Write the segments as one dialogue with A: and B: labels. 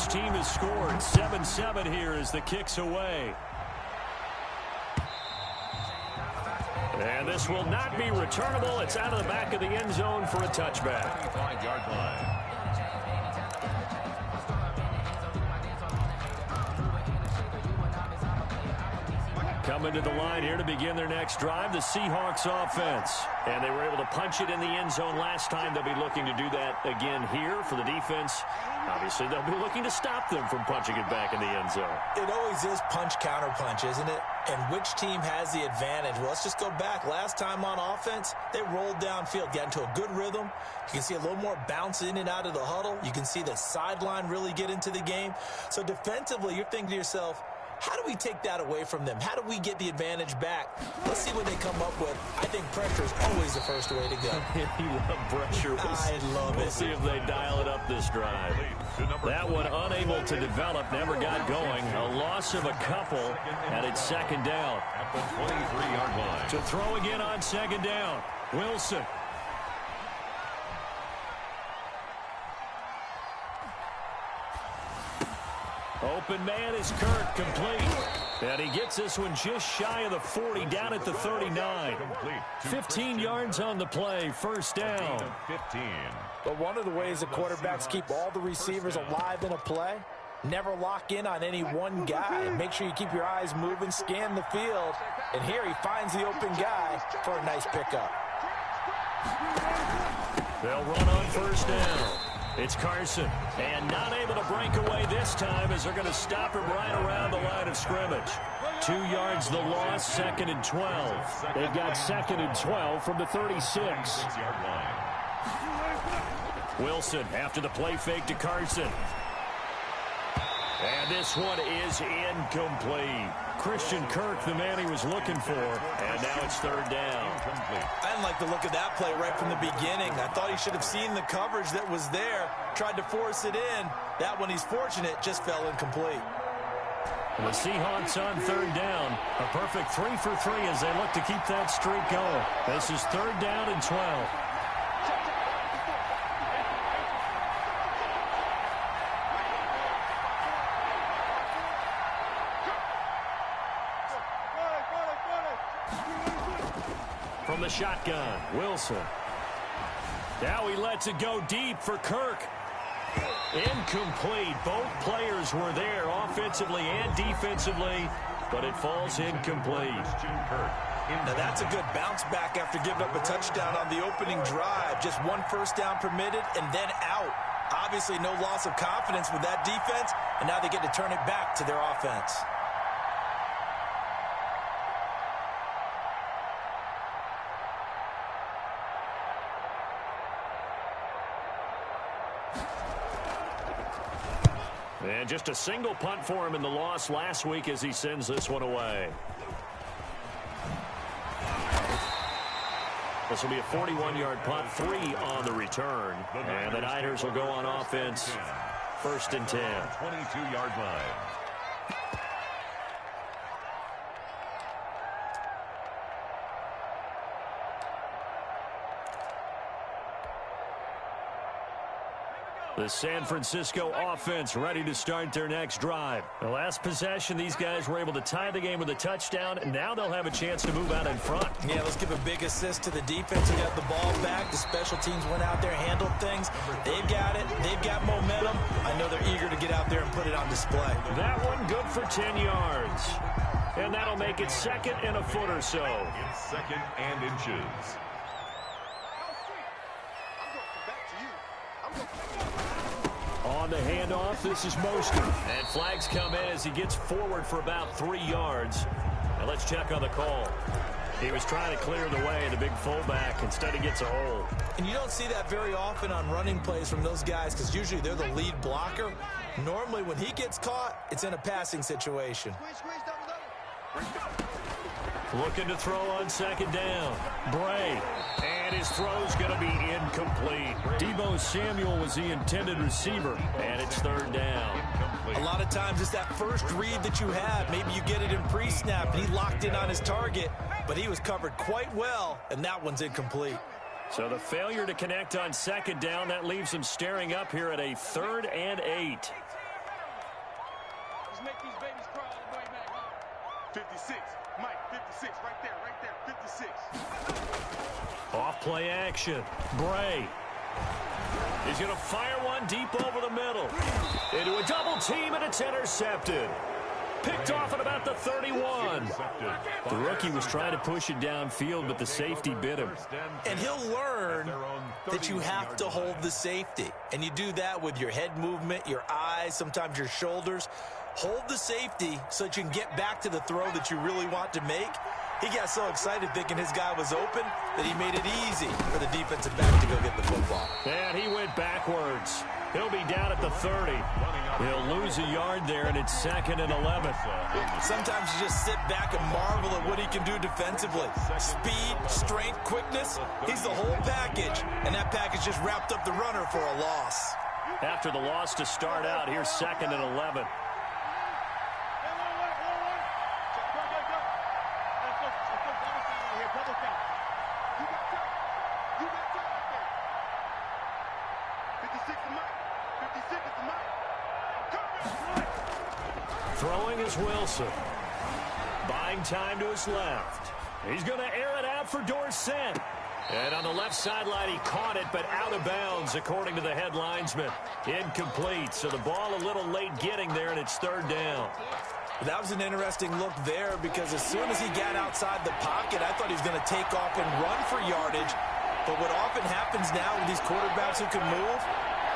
A: team has scored. 7-7 here as the kick's away. And this will not be returnable. It's out of the back of the end zone for a touchback.
B: 5-yard line.
A: Coming to the line here to begin their next drive, the Seahawks offense. And they were able to punch it in the end zone last time. They'll be looking to do that again here for the defense. Obviously, they'll be looking to stop them from punching it back in the end zone.
C: It always is punch-counter-punch, isn't it? And which team has the advantage? Well, let's just go back. Last time on offense, they rolled downfield, got into a good rhythm. You can see a little more bounce in and out of the huddle. You can see the sideline really get into the game. So defensively, you're thinking to yourself, how do we take that away from them? How do we get the advantage back? Let's see what they come up with. I think pressure is always the first way to go.
A: You love pressure.
C: I love it.
A: We'll see if they dial it up this drive. That one unable to develop, never got going. A loss of a couple, and it's second down.
B: At the 23-yard line.
A: To throw again on second down, Wilson. Open man is Kirk, complete. And he gets this one just shy of the 40, down at the 39. 15 yards on the play, first down.
B: 15.
C: But one of the ways the quarterbacks keep all the receivers alive in a play, never lock in on any one guy. Make sure you keep your eyes moving, scan the field. And here he finds the open guy for a nice pickup.
A: They'll run on first down. It's Carson, and not able to break away this time as they're going to stop him right around the line of scrimmage. 2 yards the loss, second and 12. They've got second and 12 from the 36. Wilson after the play fake to Carson. And this one is incomplete. Christian Kirk, the man he was looking for, and now it's third down.
C: I didn't like the look of that play right from the beginning. I thought he should have seen the coverage that was there, tried to force it in. That one, he's fortunate, just fell incomplete.
A: The Seahawks on third down. A perfect 3 for 3 as they look to keep that streak going. This is third down and 12. From the shotgun, Wilson. Now he lets it go deep for Kirk. Incomplete. Both players were there offensively and defensively, but it falls incomplete.
C: Now that's a good bounce back after giving up a touchdown on the opening drive. Just one first down permitted and then out. Obviously no loss of confidence with that defense, and now they get to turn it back to their offense.
A: And just a single punt for him in the loss last week as he sends this one away. This will be a 41-yard punt, 3 on the return. And the Niners will go on offense, first and 10.
B: 22-yard line.
A: The San Francisco offense ready to start their next drive. The last possession, these guys were able to tie the game with a touchdown, and now they'll have a chance to move out in front.
C: Yeah, let's give a big assist to the defense who got the ball back. The special teams went out there, handled things. They've got it. They've got momentum. I know they're eager to get out there and put it on display.
A: That one good for 10 yards. And that'll make it second and a foot or so.
B: It's second and inches.
A: On the handoff, this is Mostert. And flags come in as he gets forward for about 3 yards. Now let's check on the call. He was trying to clear the way, the big fullback. Instead, he gets a hold.
C: And you don't see that very often on running plays from those guys because usually they're the lead blocker. Normally, when he gets caught, it's in a passing situation.
A: Looking to throw on second down. Bray. And his throw's going to be incomplete. Deebo Samuel was the intended receiver. And it's third down.
C: A lot of times it's that first read that you have. Maybe you get it in pre-snap and he locked in on his target. But he was covered quite well, and that one's incomplete.
A: So the failure to connect on second down, that leaves him staring up here at a 3rd and 8.
D: Just make these babies cry all the way back.
E: 56. Mike, 56. Right there, 56.
A: Off play action. Bray. He's going to fire one deep over the middle. Into a double team, and it's intercepted. Picked off at about the 31. The rookie was trying to push it downfield, but the safety bit him.
C: And he'll learn that you have to hold the safety. And you do that with your head movement, your eyes, sometimes your shoulders. Hold the safety so that you can get back to the throw that you really want to make. He got so excited thinking his guy was open that he made it easy for the defensive back to go get the football.
A: And he went backwards. He'll be down at the 30. He'll lose a yard there, and it's 2nd and 11.
C: Sometimes you just sit back and marvel at what he can do defensively. Speed, strength, quickness, he's the whole package. And that package just wrapped up the runner for a loss.
A: After the loss to start out, here's 2nd and 11. Throwing is Wilson. Buying time to his left. He's going to air it out for Dorsett. And on the left sideline, he caught it, but out of bounds, according to the head linesman. Incomplete, so the ball a little late getting there, and it's 3rd down.
C: That was an interesting look there because as soon as he got outside the pocket, I thought he was going to take off and run for yardage. But what often happens now with these quarterbacks who can move,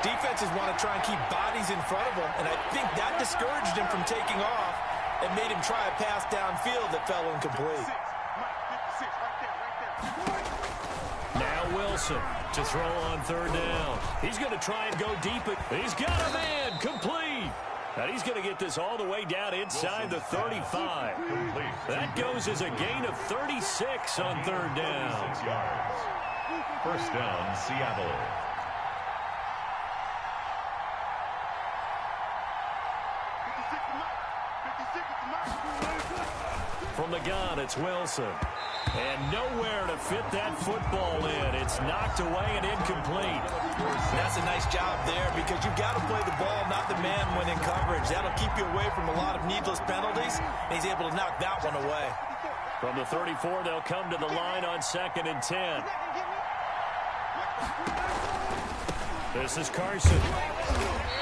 C: defenses want to try and keep bodies in front of them, and I think that discouraged him from taking off and made him try a pass downfield that fell incomplete.
A: Now Wilson to throw on 3rd down. He's going to try and go deep. He's got a man complete. And he's going to get this all the way down inside the 35. That goes as a gain of 36 on 3rd down.
B: 6 yards. 1st down, Seattle.
A: From the gun, it's Wilson. And nowhere to fit that football in. It's knocked away and incomplete.
C: That's a nice job there because you've got to play the ball, not the man when in coverage. That'll keep you away from a lot of needless penalties. And he's able to knock that one away.
A: From the 34, they'll come to the line on 2nd and 10. This is Carson.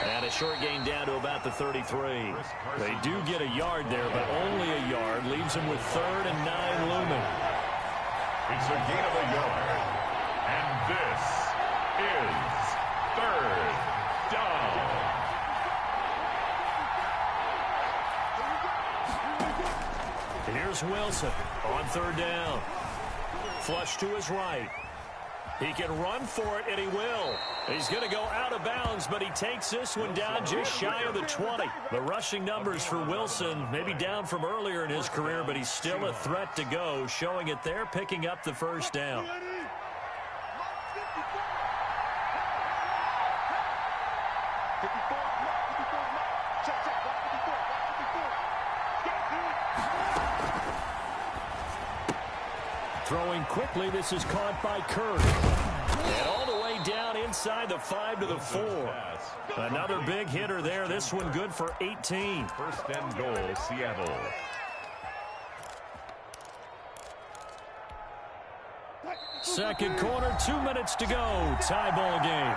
A: And a short gain down to about the 33. They do get a yard there, but only a yard. Leaves them with 3rd and 9 looming.
B: It's a gain of a yard. And this is 3rd down.
A: Here's Wilson on 3rd down. Flush to his right. He can run for it, and he will. He's going to go out of bounds, but he takes this one down just shy of the 20. The rushing numbers for Wilson maybe down from earlier in his career, but he's still a threat to go, showing it there, picking up the 1st down. Throwing quickly, this is caught by Kirk. And all the way down inside the 5 to the 4. Another big hitter there. This one good for 18.
B: 1st and goal, Seattle.
A: Second quarter, 2 minutes to go. Tie ball game.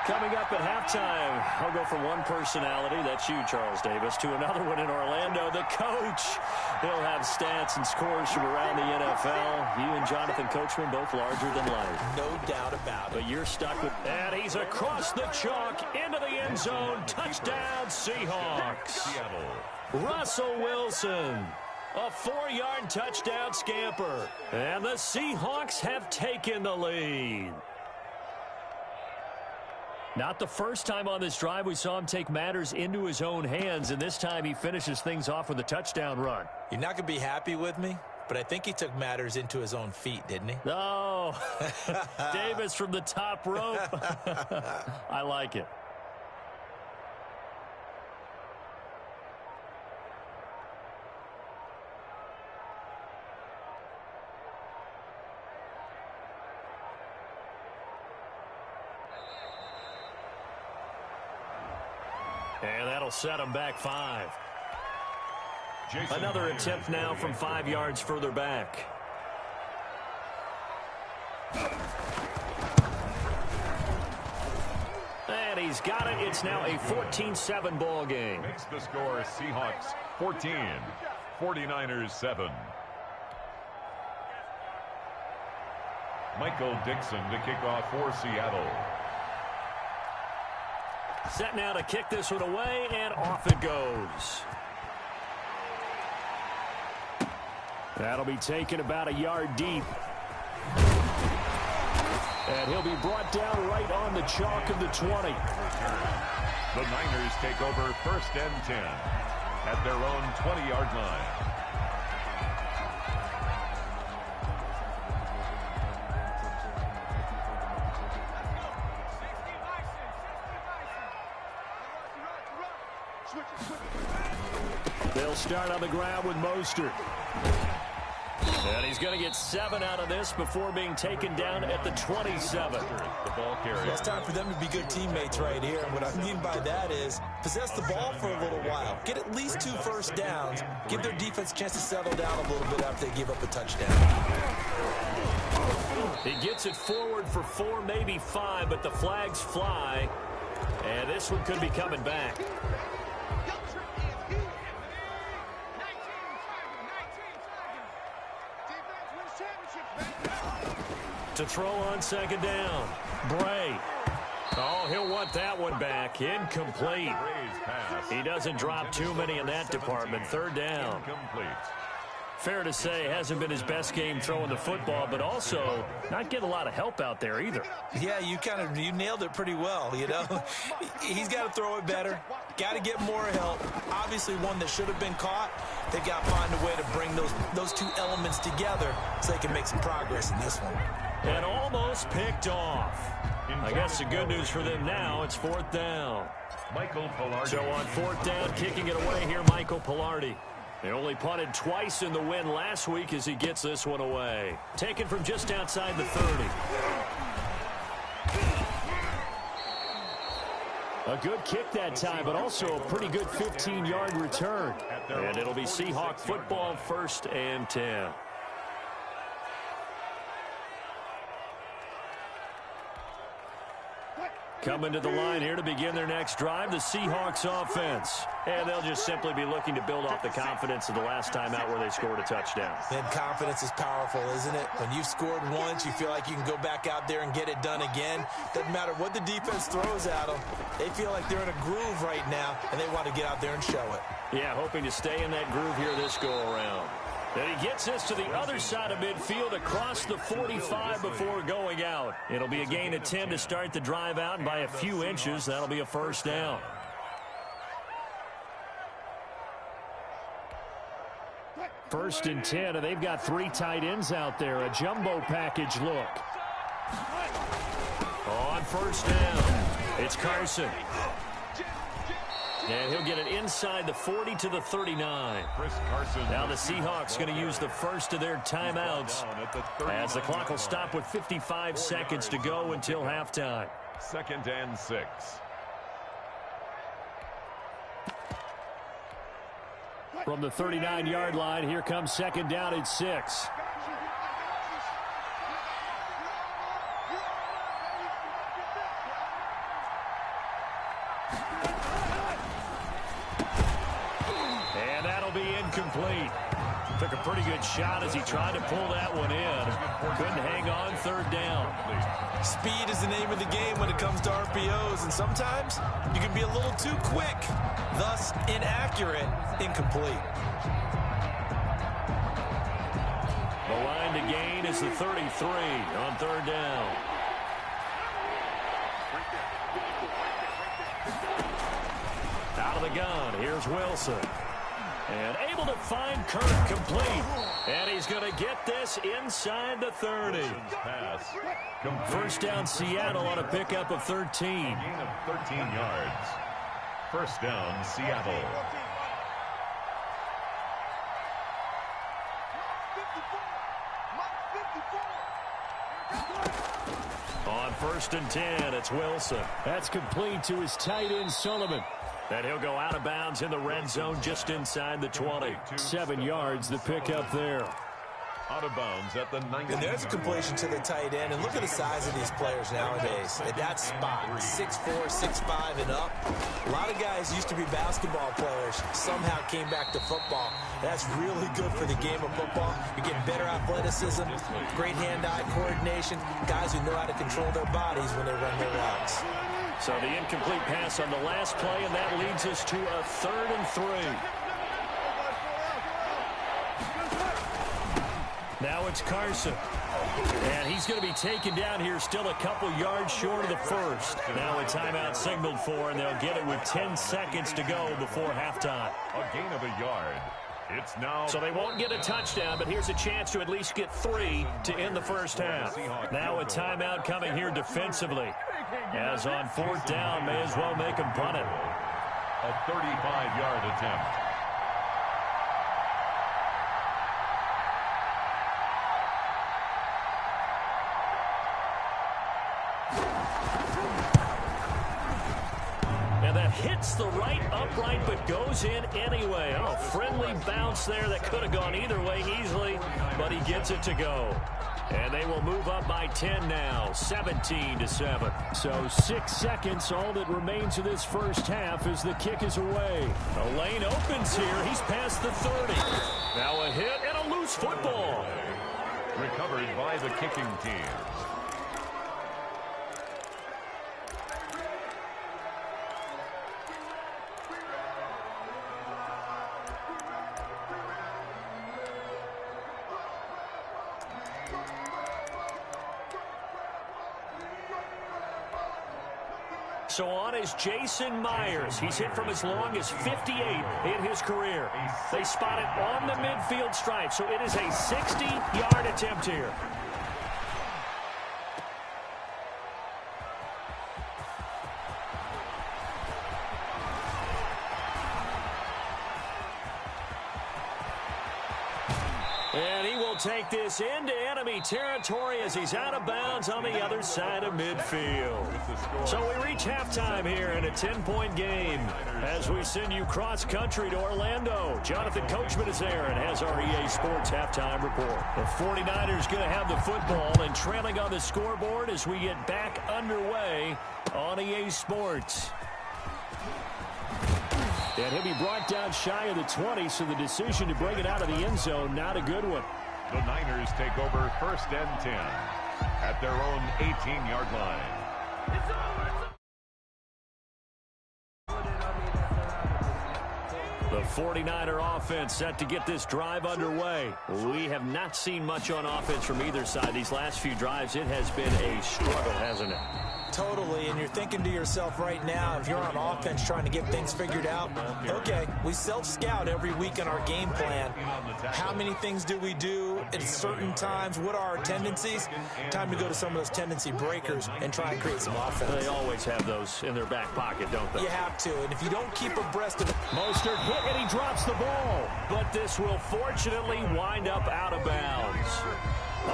A: Coming up at halftime, I'll go from one personality, that's you, Charles Davis, to another one in Orlando, the coach. He'll have stats and scores from around the NFL. You and Jonathan Coachman both larger than life.
C: No doubt about it.
A: But you're stuck with... And he's across the chalk, into the end zone. Touchdown, Seahawks.
B: Seattle.
A: Russell Wilson. A 4-yard touchdown scamper. And the Seahawks have taken the lead. Not the first time on this drive we saw him take matters into his own hands, and this time he finishes things off with a touchdown run.
C: You're not going to be happy with me, but I think he took matters into his own feet, didn't he?
A: Oh, Davis from the top rope. I like it. And that'll set him back 5. Another attempt now from 5 yards further back. And he's got it. It's now a 14-7 ball game.
B: Makes the score Seahawks 14, 49ers 7. Michael Dixon to kick off for Seattle.
A: Set now to kick this one away, and off it goes. That'll be taken about a yard deep. And he'll be brought down right on the chalk of the 20.
B: The Niners take over 1st and 10 at their own 20-yard line.
A: They'll start on the ground with Mostert. And he's going to get 7 out of this before being taken down at the 27.
B: The ball carrier.
C: It's time for them to be good teammates right here. And what I mean by that is possess the ball for a little while. Get at least 2 first downs. Give their defense a chance to settle down a little bit after they give up a touchdown.
A: He gets it forward for 4, maybe 5, but the flags fly. And this one could be coming back. To throw on 2nd down. Bray. Oh, he'll want that one back. Incomplete.
B: Bray's pass.
A: He doesn't drop too many in that department. 3rd down.
B: Incomplete.
A: Fair to say, hasn't been his best game throwing the football, but also not getting a lot of help out there either.
C: Yeah, you nailed it pretty well, you know. He's got to throw it better. Got to get more help. Obviously, one that should have been caught. They've got to find a way to bring those 2 elements together so they can make some progress in this one.
A: And almost picked off. I guess the good news for them now, it's 4th down.
B: Michael Pilardi.
A: So on 4th down, kicking it away here, Michael Pilardi. They only punted twice in the win last week as he gets this one away. Taken from just outside the 30. A good kick that time, but also a pretty good 15-yard return. And it'll be Seahawk football 1st and 10. Coming to the line here to begin their next drive, the Seahawks offense. And they'll just simply be looking to build off the confidence of the last time out where they scored a touchdown.
C: And confidence is powerful, isn't it? When you've scored once, you feel like you can go back out there and get it done again. Doesn't matter what the defense throws at them. They feel like they're in a groove right now, and they want to get out there and show it.
A: Yeah, hoping to stay in that groove here this go-around. And he gets this to the other side of midfield across the 45 before going out. It'll be a gain of 10 to start the drive out, and by a few inches, that'll be a 1st down. First and 10, and they've got 3 tight ends out there. A jumbo package look. On 1st down, it's Carson. And he'll get it inside the 40 to the 39.
B: Chris Carson.
A: Now the Seahawks going to use the first of their timeouts as the clock will stop with 55 seconds to go until halftime.
B: 2nd and 6.
A: From the 39-yard line, here comes 2nd down at 6. Incomplete. Took a pretty good shot as he tried to pull that one in. Couldn't hang on. 3rd down.
C: Speed is the name of the game when it comes to RPOs, and sometimes you can be a little too quick, thus inaccurate, incomplete.
A: The line to gain is the 33 on 3rd down. Out of the gun, here's Wilson. And able to find Kirk complete. And he's going to get this inside the 30.
B: Pass.
A: 1st down Seattle on a pickup of 13.
B: Gain of 13 yards. 1st down Seattle.
A: On 1st and 10, it's Wilson. That's complete to his tight end, Sullivan. And he'll go out of bounds in the red zone just inside the 20. 7 yards, the pickup there.
B: Out of bounds at the 19.
C: And there's a completion to the tight end. And look at the size of these players nowadays. At that spot, 6'4", 6'5", and up. A lot of guys used to be basketball players, somehow came back to football. That's really good for the game of football. You're getting better athleticism, great hand-eye coordination, guys who know how to control their bodies when they run their routes.
A: So the incomplete pass on the last play, and that leads us to a 3rd and 3. Now it's Carson. And he's going to be taken down here still a couple yards short of the first. Now a timeout signaled for, and they'll get it with 10 seconds to go before halftime.
B: A gain of a yard. It's now.
A: So they won't get a touchdown, but here's a chance to at least get 3 to end the first half. Now a timeout coming here defensively. As on 4th down, may as well make him punt it.
B: A 35-yard attempt.
A: Hits the right upright, but goes in anyway. Oh, friendly bounce there that could have gone either way easily, but he gets it to go. And they will move up by 10 now, 17-7. So 6 seconds, all that remains of this first half as the kick is away. The lane opens here. He's past the 30. Now a hit and a loose football.
B: Recovered by the kicking team.
A: So on is Jason Myers. He's hit from as long as 58 in his career. They spot it on the midfield stripe, so it is a 60-yard attempt here. And he will take this into enemy territory as he's out of bounds on the other side of midfield. So we reach halftime here in a 10-point game as we send you cross-country to Orlando. Jonathan Coachman is there and has our EA Sports halftime report. The 49ers going to have the football and trailing on the scoreboard as we get back underway on EA Sports. And he'll be brought down shy of the 20, so the decision to bring it out of the end zone, not a good one.
B: The Niners take over 1st and 10 at their own 18-yard line.
A: The 49er offense set to get this drive underway. We have not seen much on offense from either side. These last few drives, it has been a struggle, hasn't it?
C: Totally, and you're thinking to yourself right now, if you're on offense trying to get things figured out, okay, we self-scout every week in our game plan. How many things do we do at certain times? What are our tendencies? Time to go to some of those tendency breakers and try and create some offense.
A: They always have those in their back pocket, don't they?
C: You have to, and if you don't keep abreast of it.
A: Mostert hit and he drops the ball, but this will fortunately wind up out of bounds.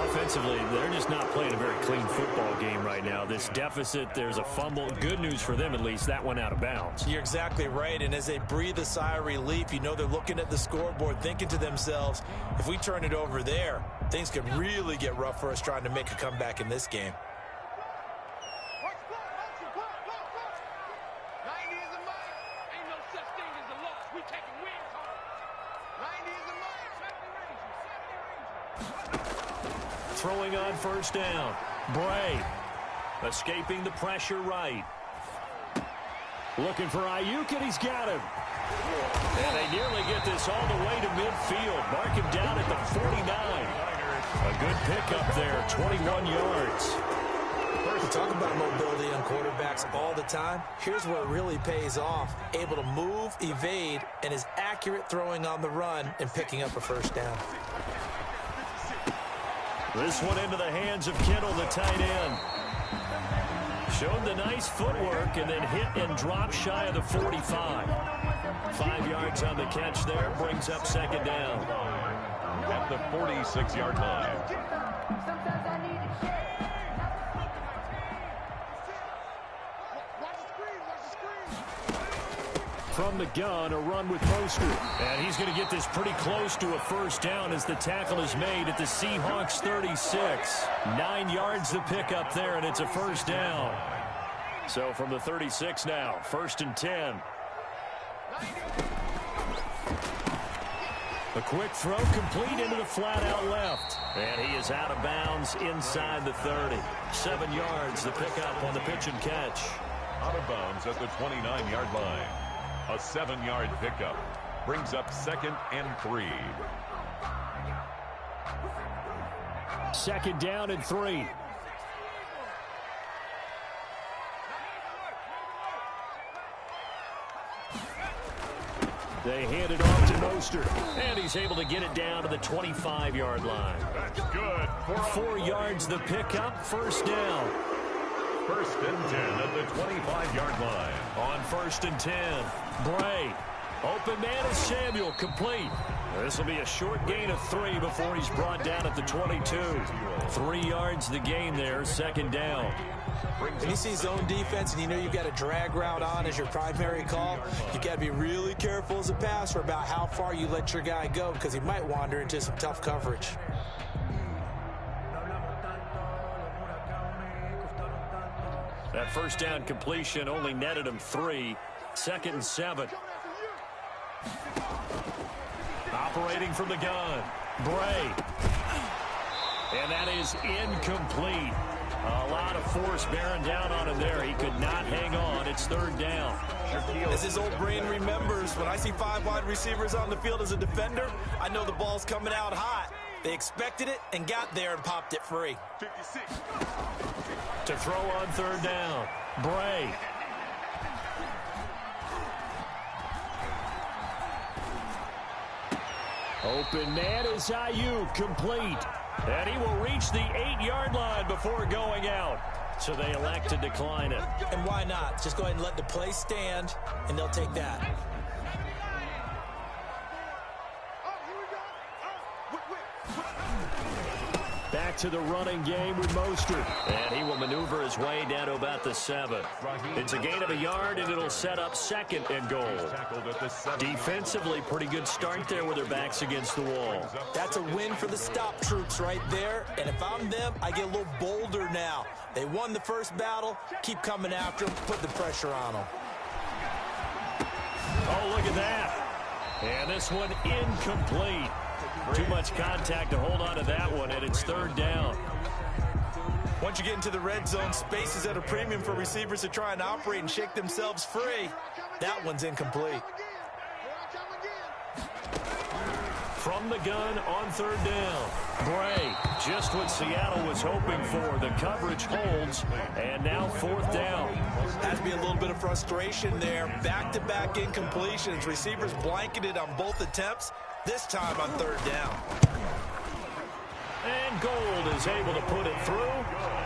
A: Offensively, they're just not playing a very clean football game right now. This deficit, there's a fumble. Good news for them, at least. That went out of bounds.
C: You're exactly right, and as they breathe a sigh of relief, you know they're looking at the scoreboard thinking to themselves, if we turn it over there, things could really get rough for us trying to make a comeback in this game.
E: 90 is a mile. Ain't no such thing as a loss. We taking wins home. 90 is a mile.
A: Throwing on 1st down. Bray escaping the pressure right. Looking for Ayuk, and he's got him. And they nearly get this all the way to midfield. Mark him down at the 49. A good pickup there, 21 yards.
C: We talk about mobility on quarterbacks all the time. Here's where it really pays off. Able to move, evade, and is accurate throwing on the run and picking up a 1st down.
A: This one into the hands of Kittle, the tight end. Showed the nice footwork and then hit and dropped shy of the 45. 5 yards on the catch there, brings up 2nd down.
B: At the 46-yard line.
A: From the gun, a run with Mostert. And he's going to get this pretty close to a first down as the tackle is made at the Seahawks 36. 9 yards the pickup there, and it's a first down. So from the 36 now, 1st and 10. A quick throw complete into the flat out left. And he is out of bounds inside the 30. 7 yards the pickup on the pitch and catch.
B: Out of bounds at the 29-yard line. A 7-yard pickup brings up 2nd and 3.
A: 2nd down and 3. They hand it off to Mostert, and he's able to get it down to the 25-yard line.
B: That's good.
A: 4 yards the pickup, first down.
B: 1st and 10 at the 25-yard line.
A: On 1st and 10, Bray. Open man is Samuel, complete. This will be a short gain of 3 before he's brought down at the 22. 3 yards the gain there, 2nd down.
C: When you see zone defense and you know you've got a drag route on as your primary call, you got to be really careful as a passer about how far you let your guy go because he might wander into some tough coverage.
A: That first down completion only netted him 3. 2nd and 7. Operating from the gun, Bray. And that is incomplete. A lot of force bearing down on him there. He could not hang on. It's 3rd down.
C: As his old brain remembers, when I see 5 wide receivers on the field as a defender, I know the ball's coming out hot. They expected it and got there and popped it free.
E: 56.
A: To throw on 3rd down, Bray. Open man is Ayuk, complete. And he will reach the 8-yard line before going out. So they elect to decline it.
C: And why not? Just go ahead and let the play stand, and they'll take that.
A: Back to the running game with Mostert. And he will maneuver his way down to about the 7. It's a gain of a yard, and it'll set up 2nd and goal. Defensively, pretty good start there with their backs against the wall.
C: That's a win for the stop troops right there. And if I'm them, I get a little bolder now. They won the first battle. Keep coming after them. Put the pressure on them.
A: Oh, look at that. And this one incomplete. Too much contact to hold on to that one, and it's 3rd down.
C: Once you get into the red zone, space is at a premium for receivers to try and operate and shake themselves free. That one's incomplete.
A: From the gun on 3rd down, Bray, just what Seattle was hoping for. The coverage holds, and now 4th down.
C: Has to be a little bit of frustration there. Back-to-back incompletions. Receivers blanketed on both attempts. This time on 3rd down.
A: And Gold is able to put it through.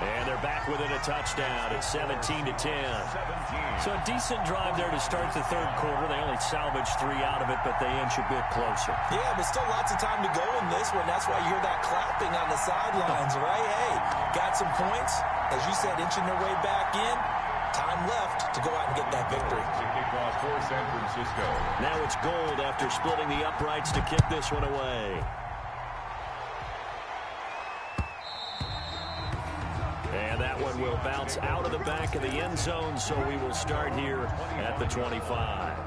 A: And they're back within a touchdown at 17-10. So a decent drive there to start the 3rd quarter. They only salvaged 3 out of it, but they inch a bit closer.
C: Yeah, but still lots of time to go in this one. That's why you hear that clapping on the sidelines, right? Hey, got some points. As you said, inching their way back in. Time left to go out and get that victory.
B: Kickoff for San Francisco.
A: Now it's Gold after splitting the uprights to kick this one away. And that one will bounce out of the back of the end zone, so we will start here at the 25.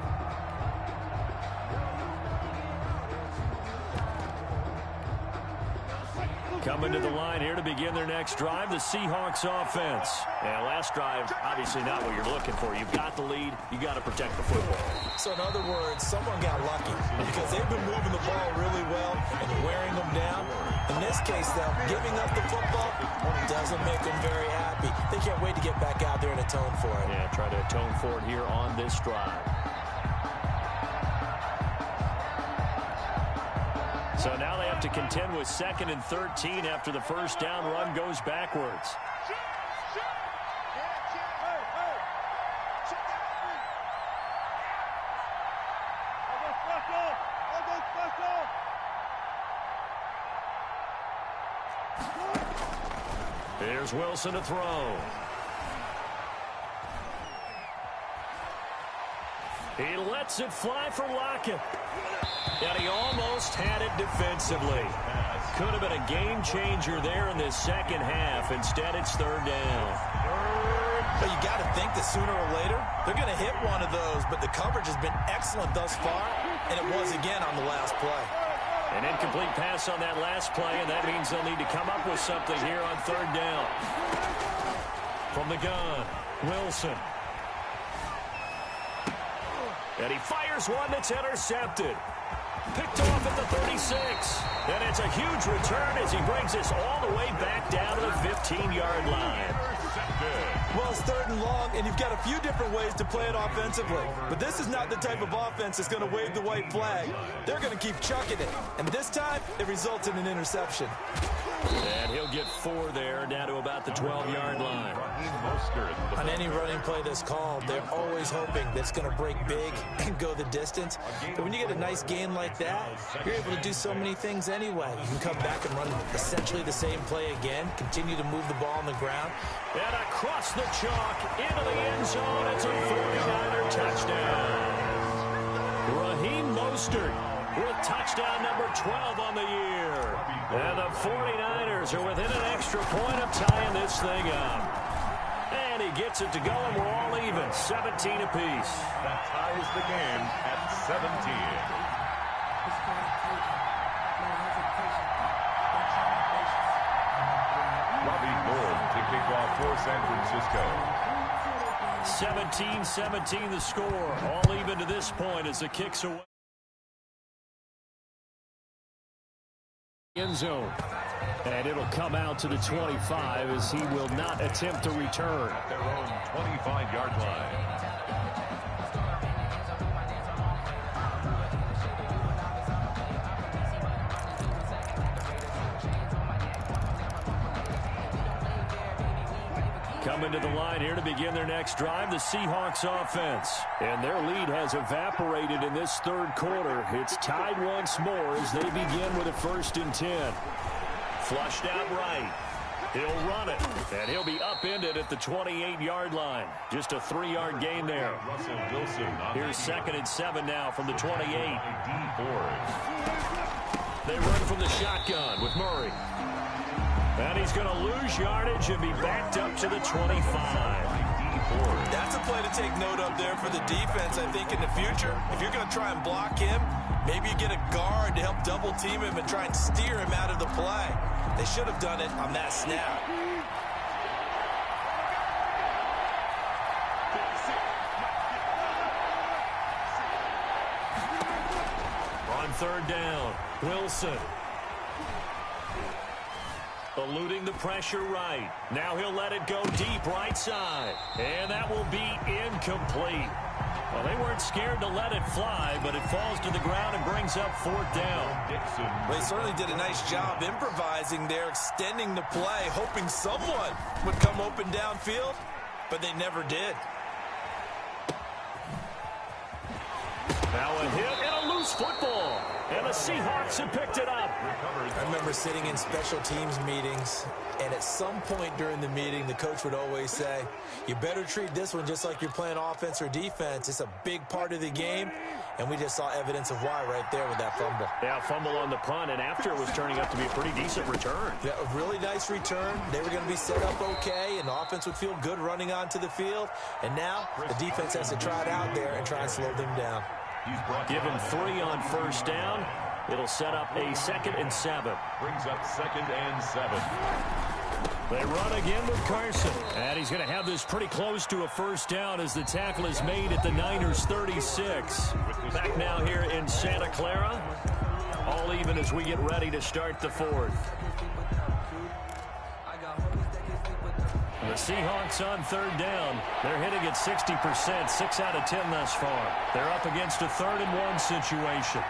A: Coming to the line here to begin their next drive, the Seahawks offense. And last drive, obviously not what you're looking for. You've got the lead. You got to protect the football.
C: So in other words, someone got lucky because they've been moving the ball really well and wearing them down. In this case, though, giving up the football doesn't make them very happy. They can't wait to get back out there and atone for it.
A: Yeah, try to atone for it here on this drive. So now they have to contend with 2nd and 13 after the first down run goes backwards. Here's Wilson to throw. He lets it fly for Lockett. And he almost had it defensively. Could have been a game changer there in this second half. Instead, it's third down.
C: But you got to think that sooner or later, they're going to hit one of those. But the coverage has been excellent thus far, and it was again on the last play.
A: An incomplete pass on that last play, and that means they'll need to come up with something here on third down. From the gun, Wilson. And he fires one that's intercepted. Picked off at the 36. And it's a huge return as he brings this all the way back down to the 15-yard line.
C: Well, it's third and long, and you've got a few different ways to play it offensively. But this is not the type of offense that's going to wave the white flag. They're going to keep chucking it. And this time, it results in an interception.
A: And he'll get 4 there, down to about the 12-yard line.
C: On any running play that's called, they're always hoping that it's going to break big and go the distance. But when you get a nice gain like that, you're able to do so many things anyway. You can come back and run essentially the same play again, continue to move the ball on the ground.
A: And across the chalk, into the end zone, it's a 49er touchdown. Raheem Mostert with touchdown number 12 on the year. And the 49ers are within an extra point of tying this thing up. And he gets it to go, and we're all even, 17 apiece.
B: That ties the game at 17. To kick off for San Francisco.
A: 17-17 the score. All even to this point as the kicks away. End zone. And it'll come out to the 25 as he will not attempt to return.
B: At their own 25-yard line.
A: Coming to the line here to begin their next drive, the Seahawks offense. And their lead has evaporated in this third quarter. It's tied once more as they begin with a 1st and 10. Flushed out right. He'll run it, and he'll be upended at the 28-yard line. Just a 3-yard gain there.
B: Russell Wilson.
A: Here's 2nd and 7 now from the 28. They run from the shotgun with Murray. And he's going to lose yardage and be backed up to the 25.
C: That's a play to take note of there for the defense, I think, in the future. If you're going to try and block him, maybe you get a guard to help double-team him and try and steer him out of the play. They should have done it on that snap.
A: On third down, Wilson. Eluding the pressure right. Now he'll let it go deep right side. And that will be incomplete. Well, they weren't scared to let it fly, but it falls to the ground and brings up 4th down.
C: They certainly did a nice job improvising there, extending the play, hoping someone would come open downfield, but they never did.
A: Now a hit and a loose football. And the Seahawks have picked it up.
C: I remember sitting in special teams meetings, and at some point during the meeting, the coach would always say, you better treat this one just like you're playing offense or defense. It's a big part of the game, and we just saw evidence of why right there with that fumble.
A: Yeah, fumble on the punt, and after it was turning out to be a pretty decent return.
C: Yeah, a really nice return. They were going to be set up okay, and the offense would feel good running onto the field. And now the defense has to try it out there and try and slow them down.
A: Give him 3 on 1st down. It'll set up a 2nd and 7.
B: Brings up 2nd and 7.
A: They run again with Carson. And he's going to have this pretty close to a 1st down as the tackle is made at the Niners 36. Back now here in Santa Clara. All even as we get ready to start the 4th. The Seahawks on 3rd down. They're hitting at 60%, 6 out of 10 thus far. They're up against a 3rd and 1 situation.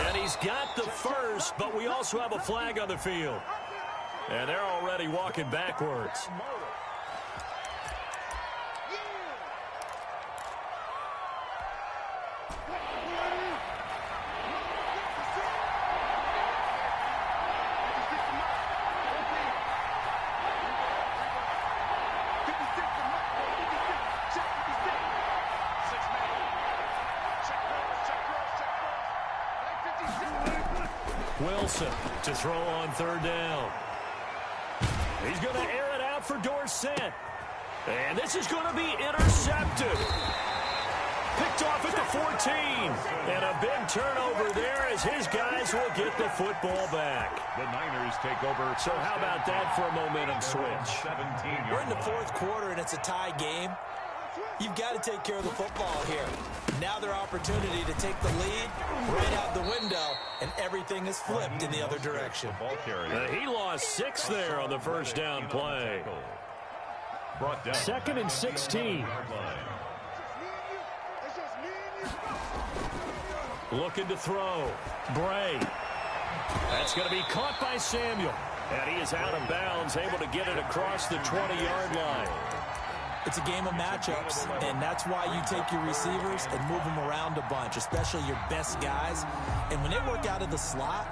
A: And he's got the 1st, but we also have a flag on the field. And they're already walking backwards. Wilson to throw on third down. He's going to air it out for Dorsett. And this is going to be intercepted. Picked off at the 14. And a big turnover there as his guys will get the football back.
B: The Niners take over.
A: So how about that for a momentum switch?
C: We're in the fourth quarter, and it's a tie game. You've got to take care of the football here. Now their opportunity to take the lead right out the window, and everything is flipped in the other direction.
A: He lost 6 there on the first down play.
B: Brought down.
A: 2nd and 16. Looking to throw. Bray. That's going to be caught by Samuel. And he is out of bounds, able to get it across the 20-yard line.
C: It's a game of matchups, and that's why you take your receivers and move them around a bunch, especially your best guys. And when they work out of the slot,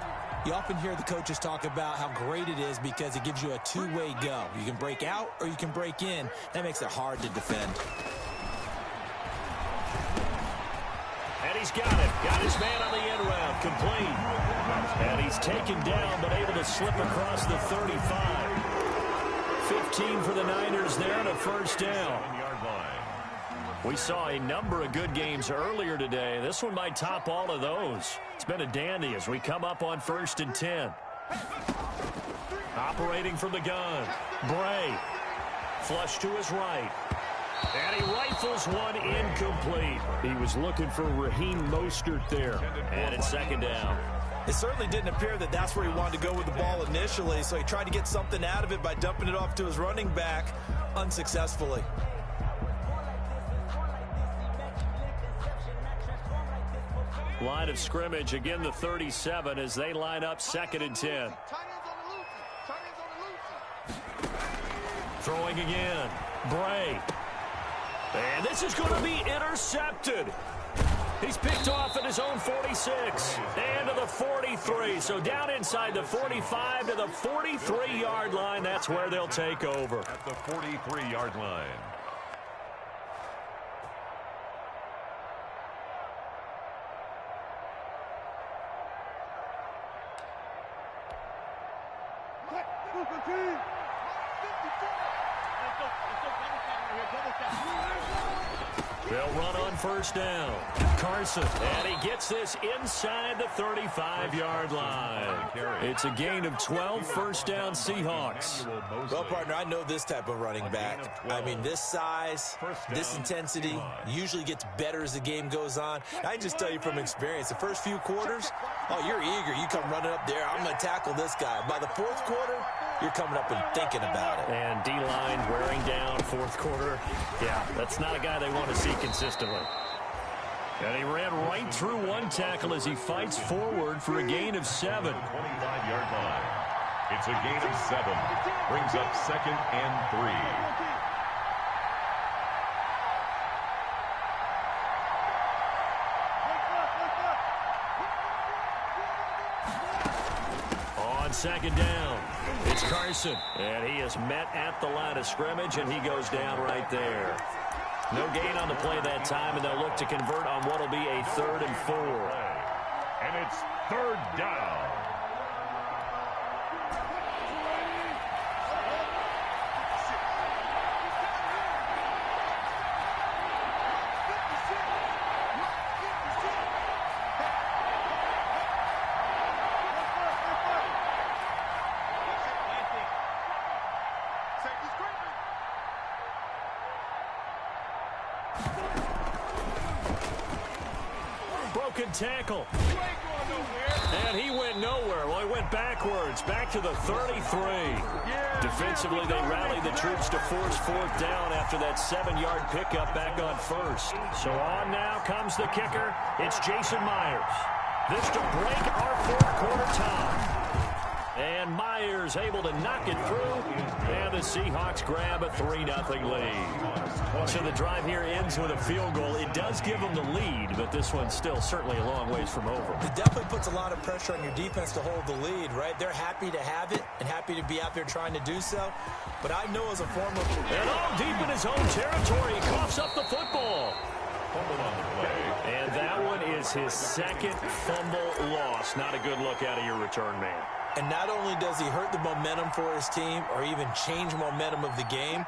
C: you often hear the coaches talk about how great it is because it gives you a two-way go. You can break out or you can break in. That makes it hard to defend.
A: And he's got it. Got his man on the end route. Complete. And he's taken down but able to slip across the 35. 15 for the Niners there and a first down. We saw a number of good games earlier today. This one might top all of those. It's been a dandy as we come up on 1st and 10. Operating from the gun. Bray. Flush to his right. And he rifles one incomplete. He was looking for Raheem Mostert there. And it's 2nd down.
C: It certainly didn't appear that that's where he wanted to go with the ball initially, so he tried to get something out of it by dumping it off to his running back unsuccessfully.
A: Line of scrimmage, again the 37 as they line up 2nd and 10. Throwing again. Bray. And this is going to be intercepted. He's picked off at his own 46 and to the 43. So down inside the 45 to the 43-yard line. That's where they'll take over.
B: At the 43-yard line.
A: They'll run on first down. Carson, and he gets this inside the 35-yard line. It's a gain of 12, first down Seahawks.
C: Well, partner, I know this type of running back. I mean, this size, this intensity usually gets better as the game goes on. I can just tell you from experience, the first few quarters, oh, you're eager. You come running up there, I'm going to tackle this guy. By the fourth quarter, you're coming up and thinking about it.
A: And D-line wearing down fourth quarter. Yeah, that's not a guy they want to see consistently. And he ran right through one tackle as he fights forward for a gain of 7.
B: 25-yard line. It's a gain of 7. Brings up 2nd and 3.
A: On 2nd down, it's Carson. And he is met at the line of scrimmage, and he goes down right there. No gain on the play that time, and they'll look to convert on what will be a 3rd and 4.
B: And it's 3rd down.
A: Broken tackle. And he went nowhere. Well, he went backwards, back to the 33. Defensively, they rallied the troops to force 4th down after that 7-yard pickup back on 1st. So on now comes the kicker. It's Jason Myers. This to break our 4th quarter tie. And Myers able to knock it through. And the Seahawks grab a 3-0 lead. So the drive here ends with a field goal. It does give them the lead, but this one's still certainly a long ways from over.
C: It definitely puts a lot of pressure on your defense to hold the lead, right? They're happy to have it and happy to be out there trying to do so. But I know as a former...
A: And all deep in his own territory, he coughs up the football.
B: fumble on the play.
A: And that one is his second fumble loss. Not a good look out of your return man.
C: And not only does he hurt the momentum for his team or even change momentum of the game,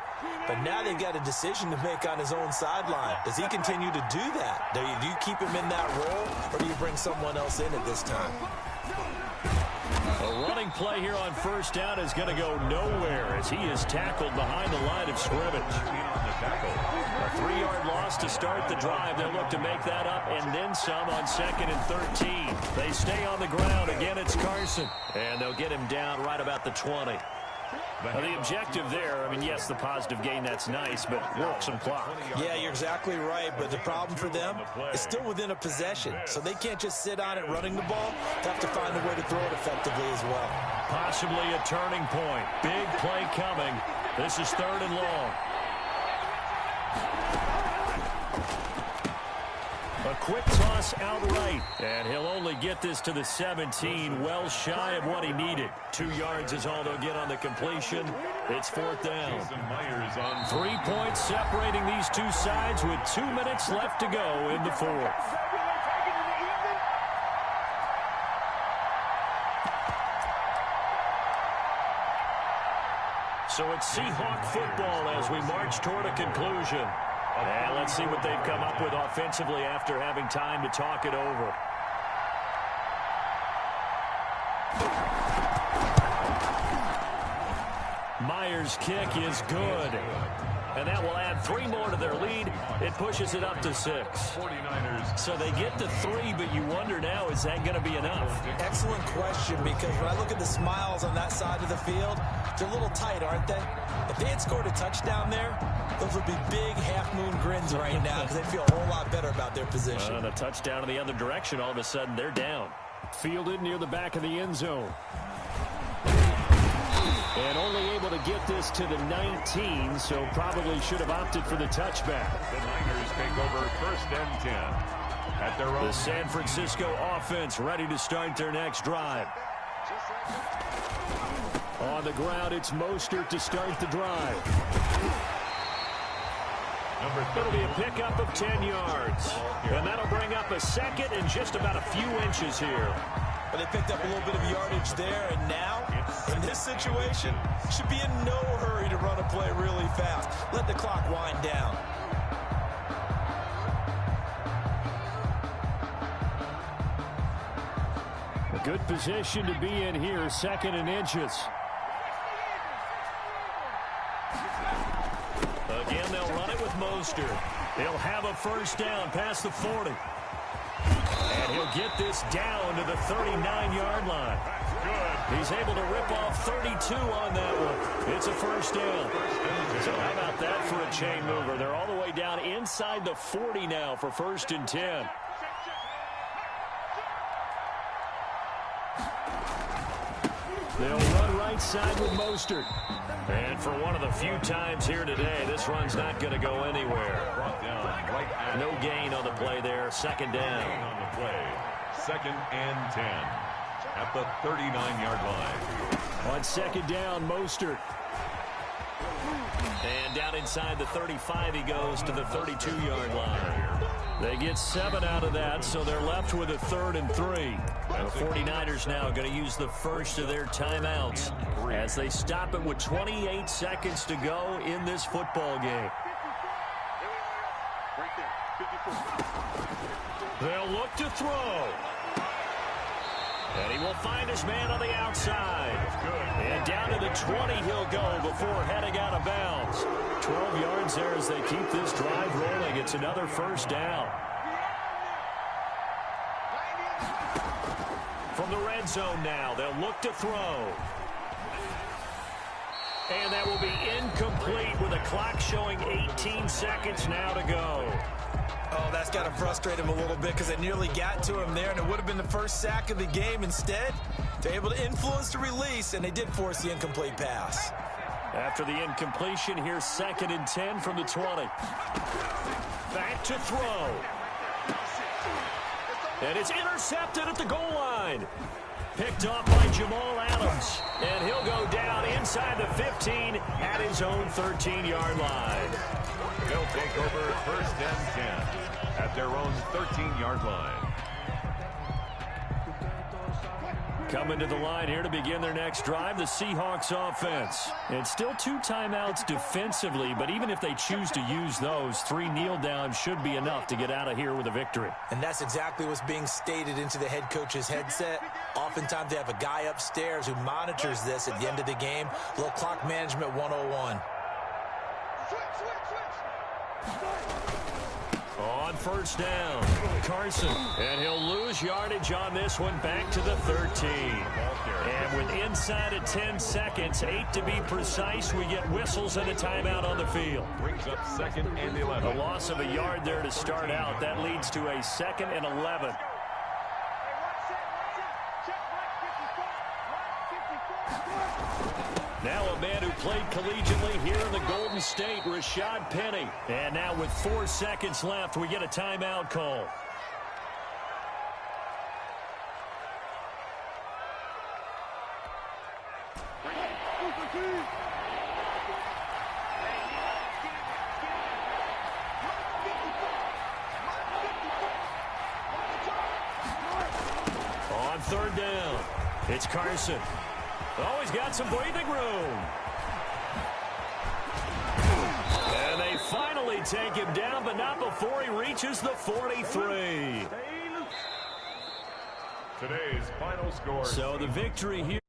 C: but now they've got a decision to make on his own sideline. Does he continue to do that? Do you keep him in that role, or do you bring someone else in at this time?
A: A running play here on first down is going to go nowhere as he is tackled behind the line of scrimmage. A 3-yard loss to start the drive. They'll look to make that up and then some on 2nd and 13. They stay on the ground. Again, it's Carson. And they'll get him down right about the 20. Now, the objective there, I mean, yes, the positive gain, that's nice, but work some clock.
C: Yeah, you're exactly right, but the problem for them is still within a possession, so they can't just sit on it running the ball. They have to find a way to throw it effectively as well.
A: Possibly a turning point. Big play coming. This is 3rd and long. A quick toss outright, and he'll only get this to the 17, well shy of what he needed. 2 yards is all they'll get on the completion. It's 4th down. 3 points separating these two sides with 2 minutes left to go in the 4th. So it's Seahawk football as we march toward a conclusion. And let's see what they've come up with offensively after having time to talk it over. Myers' kick is good. And that will add 3 more to their lead. It pushes it up to 6. So they get to 3, but you wonder now, is that going to be enough?
C: Excellent question, because when I look at the smiles on that side of the field, they're a little tight, aren't they? If they had scored a touchdown there, those would be big half-moon grins right now because they feel a whole lot better about their position.
A: And a touchdown in the other direction, all of a sudden they're down. Fielded near the back of the end zone. And only able to get this to the 19, so probably should have opted for the touchback.
B: The Niners take over 1st and 10 at their own.
A: The San Francisco offense ready to start their next drive. On the ground, it's Mostert to start the drive. It'll be a pickup of 10 yards. And that'll bring up a 2nd and just about a few inches here.
C: But they picked up a little bit of yardage there, and now, in this situation, should be in no hurry to run a play really fast. Let the clock wind down.
A: A good position to be in here, 2nd and inches. Again, they'll run it with Mostert. He'll have a 1st down past the 40. And he'll get this down to the 39-yard line. He's able to rip off 32 on that one. It's a 1st down. So how about that for a chain mover? They're all the way down inside the 40 now for 1st and 10. They'll run right side with Mostert. And for one of the few times here today, this run's not going to go anywhere. No gain on the play there. 2nd down.
B: On the play. 2nd and 10 at the 39-yard line.
A: On 2nd down, Mostert. And down inside the 35, he goes to the 32-yard line. They get 7 out of that, so they're left with a 3rd and 3. The 49ers now going to use the first of their timeouts as they stop it with 28 seconds to go in this football game. They'll look to throw. And he will find his man on the outside. And down to the 20 he'll go before heading out of bounds. 12 yards there as they keep this drive rolling. It's another 1st down. From the red zone now, they'll look to throw. And that will be incomplete with a clock showing 18 seconds now to go.
C: Oh, that's got to frustrate him a little bit because they nearly got to him there, and it would have been the first sack of the game. Instead, they're able to influence the release, and they did force the incomplete pass.
A: After the incompletion, here's 2nd and 10 from the 20. Back to throw. And it's intercepted at the goal line. Picked off by Jamal Adams. And he'll go down inside the 15 at his own 13-yard line.
B: They'll take over 1st and 10 at their own 13-yard line.
A: Coming to the line here to begin their next drive, the Seahawks offense. It's still 2 timeouts defensively, but even if they choose to use those, 3 kneel downs should be enough to get out of here with a victory.
C: And that's exactly what's being stated into the head coach's headset. Oftentimes they have a guy upstairs who monitors this at the end of the game. A little clock management 101.
A: On first down, Carson. And he'll lose yardage on this one, back to the 13. And with inside of 10 seconds, 8 to be precise, we get whistles and a timeout on the field.
B: Brings up 2nd and 11.
A: A loss of a yard there to start out. That leads to a 2nd and 11. Now a man who played collegiately here in the Golden State, Rashad Penny. And now with 4 seconds left, we get a timeout call. On 3rd down, it's Carson. Oh, he's got some breathing room. And they finally take him down, but not before he reaches the 43.
B: Today's final score.
A: So the victory here.